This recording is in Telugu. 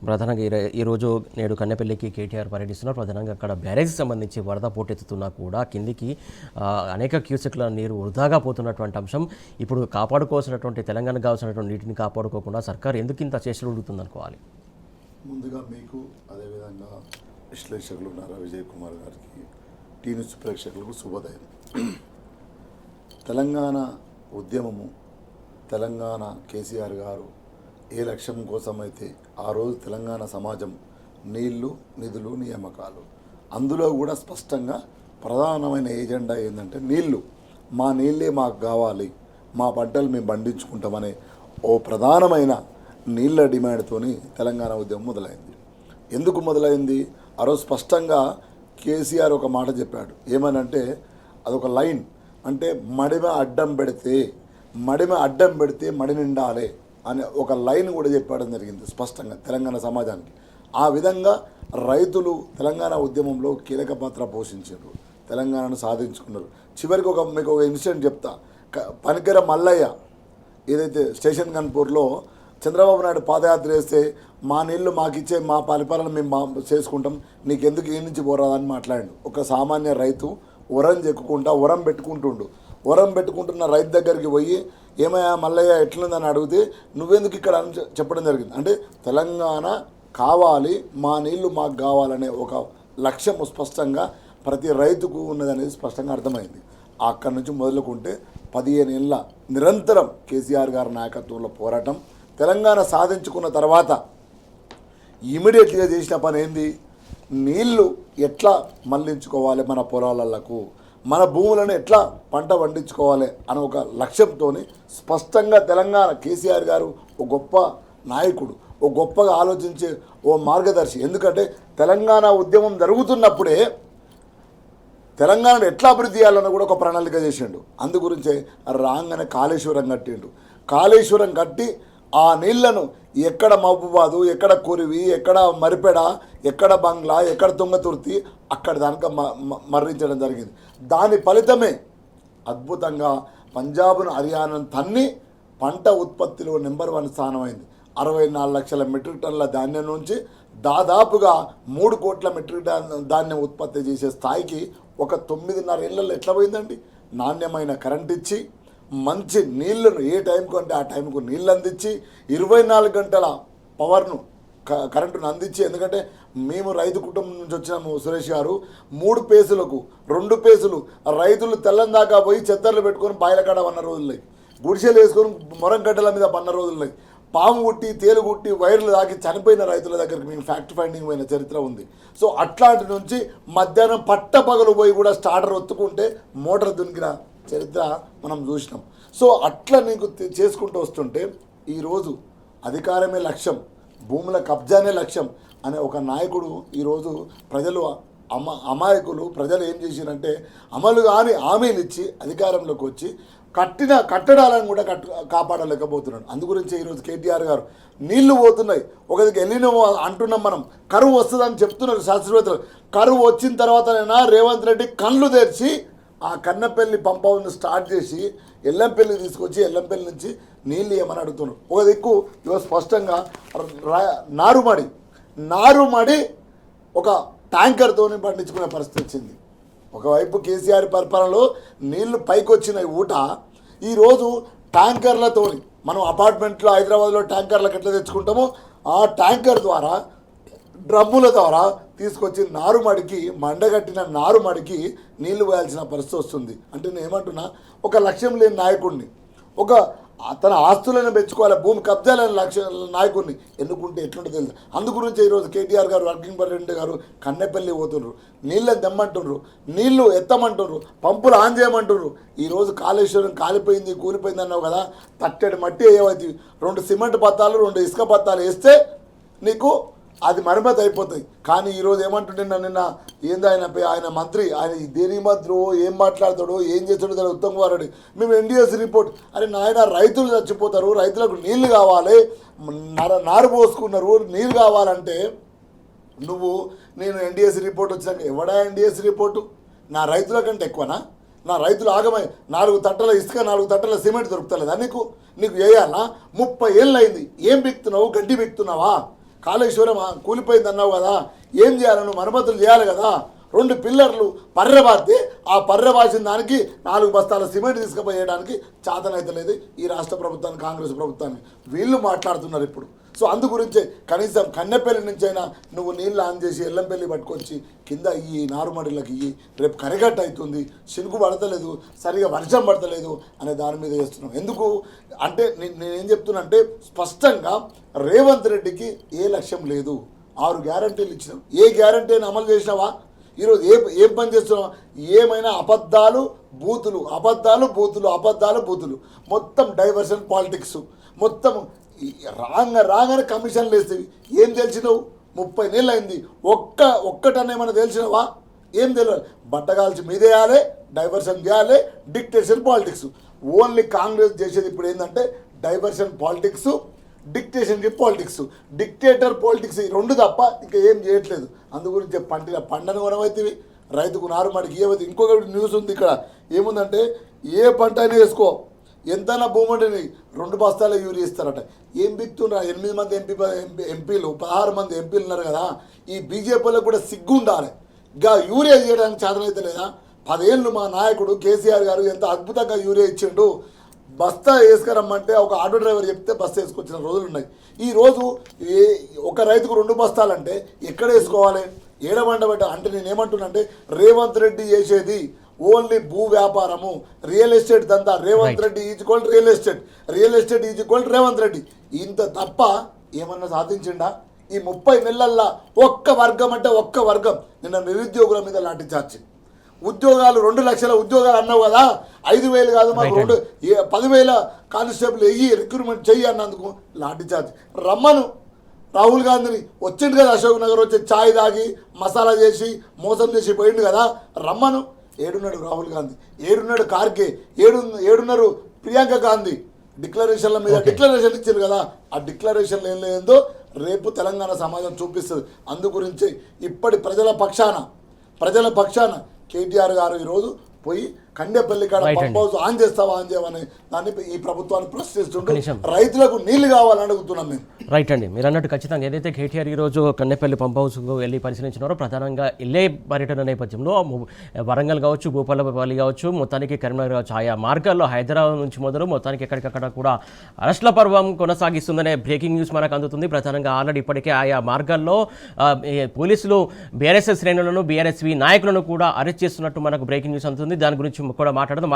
ప్రధానంగా ఈరోజు నేడు కన్నెపల్లికి కేటీఆర్ పర్యటిస్తున్నారు. ప్రధానంగా అక్కడ బ్యారేజ్కి సంబంధించి వరద పోటెత్తుతున్నా కూడా కిందికి అనేక క్యూసెక్ల నీరు వృధాగా పోతున్నటువంటి అంశం. ఇప్పుడు కాపాడుకోవాల్సినటువంటి తెలంగాణకు కావాల్సినటువంటి నీటిని కాపాడుకోకుండా సర్కార్ ఎందుకు ఇంత చేతులు ఉడుతుంది అనుకోవాలి? ముందుగా మీకు అదేవిధంగా విశ్లేషకులు ఉన్నారా విజయ్ కుమార్ గారికి, టీ న్యూస్ ప్రేక్షకులకు శుభోదయం. తెలంగాణ ఉద్యమము, తెలంగాణ కేసీఆర్ గారు ఏ లక్ష్యం కోసమైతే ఆ రోజు తెలంగాణ సమాజం నీళ్లు, నిధులు, నియామకాలు, అందులో కూడా స్పష్టంగా ప్రధానమైన ఏజెండా ఏంటంటే నీళ్లు, మా నీళ్ళే మాకు కావాలి, మా పంటలు మేము పండించుకుంటామనే ఓ ప్రధానమైన నీళ్ళ డిమాండ్తోని తెలంగాణ ఉద్యమం మొదలైంది. ఎందుకు మొదలైంది? ఆ రోజు స్పష్టంగా కేసీఆర్ ఒక మాట చెప్పాడు. ఏమనంటే అదొక లైన్, అంటే మడిమ అడ్డం పెడితే మడి నిండాలి అనే ఒక లైన్ కూడా చెప్పడం జరిగింది స్పష్టంగా తెలంగాణ సమాజానికి. ఆ విధంగా రైతులు తెలంగాణ ఉద్యమంలో కీలక పాత్ర పోషించారు, తెలంగాణను సాధించుకున్నారు. చివరికి మీకు ఒక ఇన్సిడెంట్ చెప్తా. పనికెర మల్లయ్య ఏదైతే స్టేషన్ గన్పూర్లో చంద్రబాబు నాయుడు పాదయాత్ర చేస్తే మా నీళ్లు మాకిచ్చే, మా పరిపాలన మేము చేసుకుంటాం, నీకెందుకు ఈ నుంచి పోరాదని మాట్లాడు. ఒక సామాన్య రైతు ఉరం చెక్కుకుంటా ఉరం పెట్టుకుంటున్న రైతు దగ్గరికి పోయి ఏమయ్యా మల్లయ్య ఎట్లుందని అడిగితే నువ్వెందుకు ఇక్కడ అని చెప్పడం జరిగింది. అంటే తెలంగాణ కావాలి, మా నీళ్లు మాకు కావాలనే ఒక లక్ష్యం స్పష్టంగా ప్రతి రైతుకు ఉన్నదనేది స్పష్టంగా అర్థమైంది. అక్కడి నుంచి మొదలుకుంటే 15 ఏళ్ళ నిరంతరం కేసీఆర్ గారి నాయకత్వంలో పోరాటం. తెలంగాణ సాధించుకున్న తర్వాత ఇమీడియట్గా చేసిన పని ఏంది? నీళ్లు ఎట్లా మళ్లించుకోవాలి, మన పొలాలకు, మన భూములను ఎట్లా పంట పండించుకోవాలి అనే ఒక లక్ష్యంతో స్పష్టంగా తెలంగాణ కేసీఆర్ గారు ఒక గొప్ప నాయకుడు, ఒక గొప్పగా ఆలోచించే ఓ మార్గదర్శి. ఎందుకంటే తెలంగాణ ఉద్యమం జరుగుతున్నప్పుడే తెలంగాణను ఎట్లా అభివృద్ధి చేయాలని కూడా ఒక ప్రణాళిక చేసిండు. అందుగురించే రాగానే కాళేశ్వరం కట్టి ఆ నీళ్లను ఎక్కడ మహబూబాదు, ఎక్కడ కొరివి, ఎక్కడ మరిపెడ, ఎక్కడ బంగ్లా, ఎక్కడ తుంగతుర్తి అక్కడ దానిక మరణించడం జరిగింది. దాని ఫలితమే అద్భుతంగా పంజాబ్ను, హర్యానాను తన్ని పంట ఉత్పత్తిలో నెంబర్ 1 స్థానమైంది. 64 లక్షల మెట్రిక్ టన్నుల ధాన్యం నుంచి దాదాపుగా 3 కోట్ల మెట్రిక్ ధాన్యం ఉత్పత్తి చేసే స్థాయికి ఒక 9.5 ఏళ్లలో ఎట్లా పోయిందండి? నాణ్యమైన కరెంట్ ఇచ్చి, మంచి నీళ్లను ఏ టైంకు అంటే ఆ టైంకు నీళ్ళు అందించి, 24 గంటల పవర్ను కరెంటును అందించి. ఎందుకంటే మేము రైతు కుటుంబం నుంచి వచ్చినాము సురేష్ గారు. 3 పేసులకు 2 పేసులు రైతులు తెల్లం దాకా పోయి చెత్తర్లు పెట్టుకొని బాయిల కాడ పన్న రోజులున్నాయి, గుడిసెలు వేసుకొని మొరం గడ్డల మీద పన్న రోజులున్నాయి, పాము కుట్టి తేలు కుట్టి వైర్లు దాకి చనిపోయిన రైతుల దగ్గరికి మేము ఫ్యాక్ట్ ఫైండింగ్ పోయిన చరిత్ర ఉంది. సో అట్లాంటి నుంచి మధ్యాహ్నం పట్టపగలు పోయి కూడా స్టార్టర్ ఒత్తుకుంటే మోటార్ దునికిన చరిత్ర మనం చూసినాం. సో అట్లా నీకు చేసుకుంటూ వస్తుంటే ఈరోజు అధికారమే లక్ష్యం, భూముల కబ్జానే లక్ష్యం అనే ఒక నాయకుడు ఈరోజు ప్రజలు అమాయకులు ప్రజలు ఏం చేసిరంటే అమలు కాని హామీలు ఇచ్చి అధికారంలోకి వచ్చి కట్టడాలను కూడా కాపాడలేకపోతున్నాడు. అందుగురించి ఈరోజు కేటీఆర్ గారు నీళ్లు పోతున్నాయి, ఒకదికి వెళ్ళిన అంటున్నాం మనం, కరువు వస్తుందని చెప్తున్నారు శాస్త్రవేత్తలు. కరువు వచ్చిన తర్వాతనైనా రేవంత్ రెడ్డి కళ్ళు తెరిచి ఆ కన్నెపల్లి పంప్ హౌస్ను స్టార్ట్ చేసి ఎల్లంపల్లి తీసుకొచ్చి ఎల్లంపల్లి నుంచి నీళ్ళు ఇవ్వమని అడుగుతున్నారు. ఒక దిక్కు ఇవాళ స్పష్టంగా నారుమడి ఒక ట్యాంకర్తో పండించుకునే పరిస్థితి వచ్చింది. ఒకవైపు కేసీఆర్ పరిపాలనలో నీళ్లు పైకి వచ్చిన ఊట ఈరోజు ట్యాంకర్లతో మనం అపార్ట్మెంట్లో హైదరాబాద్లో ట్యాంకర్లకు ఎట్లా తెచ్చుకుంటామో ఆ ట్యాంకర్ ద్వారా డ్రమ్ముల ద్వారా తీసుకొచ్చి నారుమడికి, మండగట్టిన నారుమడికి నీళ్లు పోయాల్సిన పరిస్థితి వస్తుంది. అంటే నేను ఏమంటున్నా, ఒక లక్ష్యం లేని నాయకుడిని, ఒక తన ఆస్తులను పెంచుకోవాలి, భూమి కబ్జాలని నాయకుడిని ఎన్నుకుంటే ఎట్లుంటే తెలుసు. అందుగురించి ఈరోజు కేటీఆర్ గారు, వర్కింగ్ ప్రెసిడెంట్ గారు కన్నెపల్లి పోతున్నారు, నీళ్ళని తెమ్మంటున్నారు, నీళ్లు ఎత్తమంటున్నారు, పంపులు ఆన్ చేయమంటున్నారు. ఈరోజు కాళేశ్వరం కాలిపోయింది, కూలిపోయింది అన్నావు కదా, తట్టెడు మట్టి వేయవద్దు, 2 సిమెంట్ బత్తాలు 2 ఇసుక బత్తాలు వేస్తే నీకు అది మరమ్మతు అయిపోతాయి. కానీ ఈరోజు ఏమంటుండే నిన్న ఏంది ఆయన మంత్రి, ఆయన దేని మంత్రి ఏం మాట్లాడతాడో ఏం చేస్తాడో తెలియదు ఉత్తమ్ కుమార్ రెడ్డి. మేము ఎన్డీఎస్ రిపోర్ట్, అరే నాయన రైతులు చచ్చిపోతారు, రైతులకు నీళ్లు కావాలి, నారు పోసుకున్నారు, నీళ్ళు కావాలంటే నేను ఎన్డీఎస్ రిపోర్ట్ వచ్చినాక ఎవడా ఎన్డీఎస్ రిపోర్టు? నా రైతుల కంటే ఎక్కువనా? నా రైతులు ఆగమై 4 తట్టల ఇసుక 4 తట్టల సిమెంట్ దొరుకుతలేదా నీకు? వేయాలనా? 30 ఏళ్ళు అయింది, ఏం బిక్తున్నావు? గడ్డి బిక్తున్నావా? కాళేశ్వరం కూలిపోయింది అన్నావు కదా, ఏం చేయాలి? నువ్వు మరమ్మతులు చేయాలి కదా. 2 పిల్లర్లు పర్రెబాస్తే ఆ పర్రెబాసిన దానికి 4 బస్తాల సిమెంట్ తీసుకుపోయడానికి చేతనైతే లేదు ఈ రాష్ట్ర ప్రభుత్వానికి, కాంగ్రెస్ ప్రభుత్వానికి. వీళ్ళు మాట్లాడుతున్నారు ఇప్పుడు. సో అందు గురించే కనీసం కన్నెపల్లి నుంచైనా నువ్వు నీళ్ళు ఆన్ చేసి ఎల్లంపల్లి పట్టుకొచ్చి కింద ఈ నారుమడిలకి ఇయ్యి. రేపు కరిగట్టు అవుతుంది, చినుకు పడతలేదు, సరిగా వర్షం పడతలేదు అనే దాని మీద చేస్తున్నాం. ఎందుకు అంటే నేనేం చెప్తున్నా అంటే స్పష్టంగా రేవంత్ రెడ్డికి ఏ లక్ష్యం లేదు. 6 గ్యారంటీలు ఇచ్చినాం, ఏ గ్యారంటీ అయినా అమలు చేసినావా? ఈరోజు ఏం పని చేస్తున్నావా? ఏమైనా అబద్ధాలు బూతులు, అబద్ధాలు బూతులు, అబద్ధాలు బూతులు, మొత్తం డైవర్షన్ పాలిటిక్స్, మొత్తం రాగానే కమిషన్లు వేస్తేవి. ఏం తెలిసినావు? 30 నెలలు అయింది, ఒక్కటన్నా ఏమైనా తెలిసినవా? ఏం తెలియదు. బట్టగాల్చి మీదేయాలి, డైవర్షన్ చేయాలి, డిక్టేషన్ పాలిటిక్స్. ఓన్లీ కాంగ్రెస్ చేసేది ఇప్పుడు ఏంటంటే డైవర్షన్ పాలిటిక్స్, డిక్టేషన్కి పాలిటిక్స్, డిక్టేటర్ పాలిటిక్స్, ఈ 2 తప్ప ఇంకా ఏం చేయట్లేదు. అందు గురించి పంటను కొనవైతే రైతుకు నారుమడికి ఇవ్వదు. ఇంకొక న్యూస్ ఉంది ఇక్కడ, ఏముందంటే ఏ పంట అయినా వేసుకో, ఎంతైనా భూమిని 2 బస్తాల యూరియా ఇస్తారట. ఏం బిక్తున్నా? 8 మంది ఎంపీలు 16 మంది ఎంపీలు ఉన్నారు కదా, ఈ బీజేపీలకు కూడా సిగ్గు ఉండాలి. ఇంకా యూరియా చేయడానికి చేతనైతే లేదా? 10 ఏళ్ళు మా నాయకుడు కేసీఆర్ గారు ఎంత అద్భుతంగా యూరియా ఇచ్చిండు. బస్తా వేసుకురమ్మంటే ఒక ఆటో డ్రైవర్ చెప్తే బస్తా వేసుకొచ్చిన రోజులు ఉన్నాయి. ఈరోజు ఒక రైతుకు 2 బస్తాలంటే ఎక్కడ వేసుకోవాలి? ఏడబండ పెట్ట అంటే నేనేమంటున్నా అంటే రేవంత్ రెడ్డి చేసేది ఓన్లీ భూ వ్యాపారము, రియల్ ఎస్టేట్ దంతా. Revanth Reddy equal real estate, real estate equal Revanth Reddy. ఇంత తప్ప ఏమన్నా సాధించిండా? ఈ 30 నెలల్లో ఒక్క వర్గం అంటే ఒక్క వర్గం. నిన్న నిరుద్యోగుల మీద లాఠీ చార్జ్. ఉద్యోగాలు 2 లక్షల ఉద్యోగాలు అన్నావు కదా, 5,000 కాదు మాకు 10,000 కానిస్టేబుల్ రిక్రూట్మెంట్ చెయ్యి అన్నందుకు లాఠీ చార్జ్. రమ్మను రాహుల్ గాంధీని, వచ్చిండు కదా అశోక్ నగర్, వచ్చి ఛాయ్ తాగి మసాలా చేసి మోసం చేసి పోయిండు కదా, రమ్మను. ఏడున్నాడు రాహుల్ గాంధీ, ఏడున్నాడు ఖార్గే, ఏడున్నారు ప్రియాంక గాంధీ. డిక్లరేషన్ల మీద డిక్లరేషన్ ఇచ్చారు కదా, ఆ డిక్లరేషన్లు ఏం లేదో రేపు తెలంగాణ సమాజం చూపిస్తుంది. అందు గురించి ఇప్పటి ప్రజల పక్షాన కేటీఆర్ గారు ఈరోజు పోయి కండేపల్లి కాడ పంప్ హౌస్ ఆన్ చేస్తావా, ఆన్ చేయమని దాన్ని ఈ ప్రభుత్వాన్ని ప్రశ్నిస్తుంటూ రైతులకు నీళ్లు కావాలని అడుగుతున్నాం మేము. రైట్ అండి, మీరు అన్నట్టు ఖచ్చితంగా ఏదైతే కేటీఆర్ ఈరోజు కన్నెపల్లి పంప్ హౌస్కు వెళ్ళి పరిశీలించినారో ప్రధానంగా ఇల్లే పర్యటన నేపథ్యంలో వరంగల్ కావచ్చు, భూపాలపల్లి కావచ్చు, మొత్తానికి కరీంనగర్ కావచ్చు, ఆయా మార్గాల్లో హైదరాబాద్ నుంచి మొదలు మొత్తానికి ఎక్కడికక్కడ కూడా అరెస్టుల పర్వం కొనసాగిస్తుందనే బ్రేకింగ్ న్యూస్ మనకు అందుతుంది. ప్రధానంగా ఆల్రెడీ ఇప్పటికే ఆయా మార్గాల్లో పోలీసులు బీఆర్ఎస్ శ్రేణులను, బీఆర్ఎస్వి నాయకులను కూడా అరెస్ట్ చేస్తున్నట్టు మనకు బ్రేకింగ్ న్యూస్ అందుతుంది. దాని గురించి కూడా మాట్లాడదాం.